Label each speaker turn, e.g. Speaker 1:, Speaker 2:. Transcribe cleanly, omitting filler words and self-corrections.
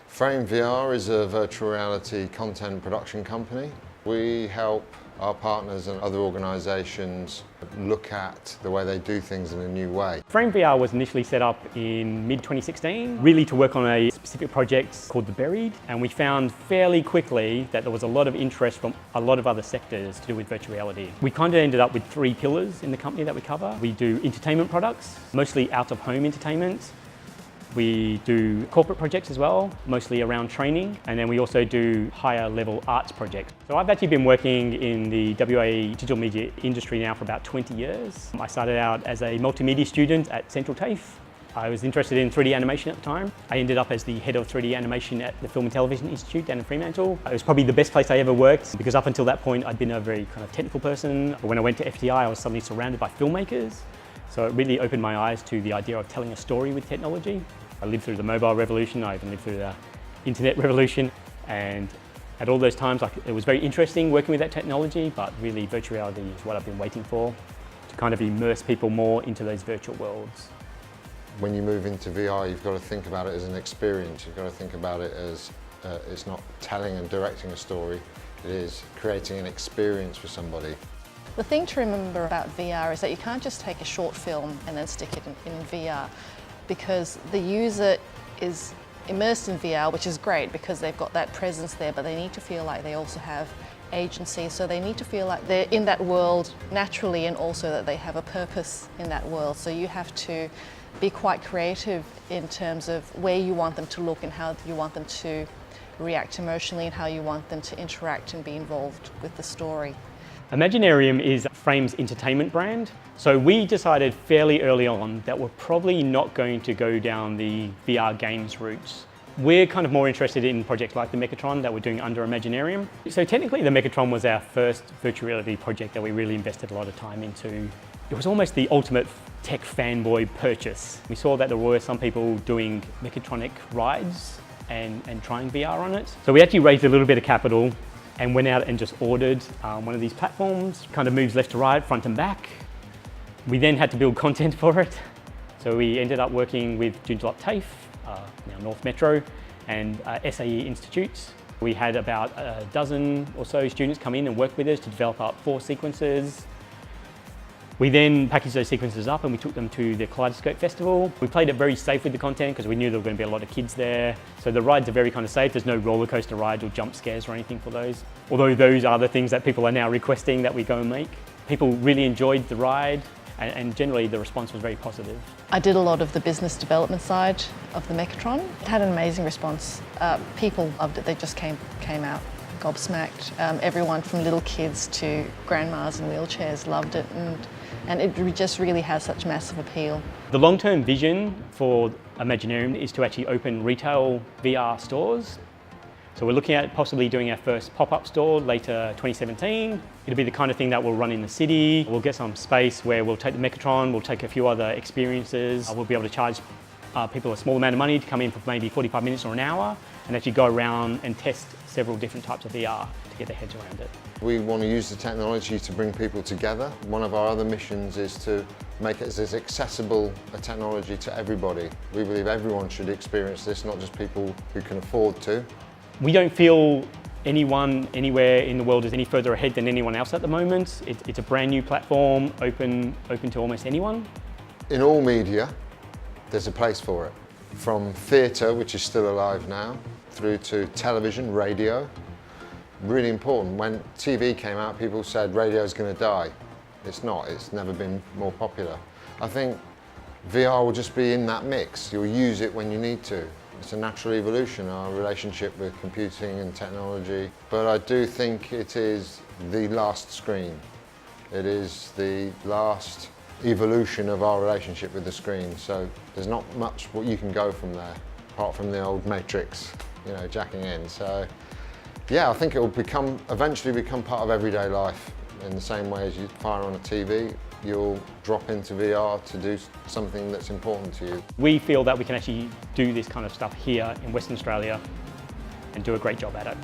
Speaker 1: Frame VR is a virtual reality content production company. We help our partners and other organisations look at the way they do things in a new way.
Speaker 2: Frame VR was initially set up in mid-2016, really to work on a specific project called The Buried, and we found fairly quickly that there was a lot of interest from a lot of other sectors to do with virtual reality. We kind of ended up with 3 pillars in the company that we cover. We do entertainment products, mostly out-of-home entertainment. We do corporate projects as well, mostly around training, and then we also do higher level arts projects. So I've actually been working in the WA digital media industry now for about 20 years. I started out as a multimedia student at Central TAFE. I was interested in 3D animation at the time. I ended up as the head of 3D animation at the Film and Television Institute down in Fremantle. It was probably the best place I ever worked because up until that point I'd been a very kind of technical person. But when I went to FTI I was suddenly surrounded by filmmakers. So it really opened my eyes to the idea of telling a story with technology. I lived through the mobile revolution, I even lived through the internet revolution, and at all those times it was very interesting working with that technology, but really virtual reality is what I've been waiting for, to kind of immerse people more into those virtual worlds.
Speaker 1: When you move into VR, you've got to think about it as an experience. You've got to think about it as it's not telling and directing a story, it is creating an experience for somebody.
Speaker 3: The thing to remember about VR is that you can't just take a short film and then stick it in VR, because the user is immersed in VR, which is great because they've got that presence there, but they need to feel like they also have agency, so they need to feel like they're in that world naturally and also that they have a purpose in that world. So you have to be quite creative in terms of where you want them to look and how you want them to react emotionally and how you want them to interact and be involved with the story.
Speaker 2: Imaginarium is Frame's entertainment brand. So we decided fairly early on that we're probably not going to go down the VR games route. We're kind of more interested in projects like the Mechatronic that we're doing under Imaginarium. So technically the Mechatronic was our first virtual reality project that we really invested a lot of time into. It was almost the ultimate tech fanboy purchase. We saw that there were some people doing Mechatronic rides and trying VR on it. So we actually raised a little bit of capital and went out and just ordered one of these platforms, kind of moves left to right, front and back. We then had to build content for it. So we ended up working with Joondalup TAFE, now North Metro, and SAE Institutes. We had about a dozen or so students come in and work with us to develop up 4 sequences. We then packaged those sequences up and we took them to the Kaleidoscope Festival. We played it very safe with the content because we knew there were going to be a lot of kids there. So the rides are very kind of safe. There's no roller coaster rides or jump scares or anything for those. Although those are the things that people are now requesting that we go and make. People really enjoyed the ride and generally the response was very positive.
Speaker 3: I did a lot of the business development side of the Mechatronic. It had an amazing response. People loved it. They just came out gobsmacked. Everyone from little kids to grandmas in wheelchairs loved it, and it just really has such massive appeal.
Speaker 2: The long-term vision for Imaginarium is to actually open retail VR stores. So we're looking at possibly doing our first pop-up store later 2017. It'll be the kind of thing that we'll run in the city. We'll get some space where we'll take the Mechatronic, we'll take a few other experiences. We'll be able to charge people a small amount of money to come in for maybe 45 minutes or an hour and actually go around and test several different types of VR to get their heads around it.
Speaker 1: We want to use the technology to bring people together. One of our other missions is to make it as accessible a technology to everybody. We believe everyone should experience this, not just people who can afford to.
Speaker 2: We don't feel anyone anywhere in the world is any further ahead than anyone else at the moment. It's a brand new platform, open to almost anyone.
Speaker 1: In all media, there's a place for it. From theatre, which is still alive now, through to television, radio. Really important. When TV came out, people said radio's going to die. It's not, it's never been more popular. I think VR will just be in that mix. You'll use it when you need to. It's a natural evolution, our relationship with computing and technology. But I do think it is the last screen. It is the last evolution of our relationship with the screen. So there's not much what you can go from there, apart from the old Matrix, jacking in. So yeah, I think it will eventually become part of everyday life. In the same way as you fire on a TV, you'll drop into VR to do something that's important to you.
Speaker 2: We feel that we can actually do this kind of stuff here in Western Australia and do a great job at it.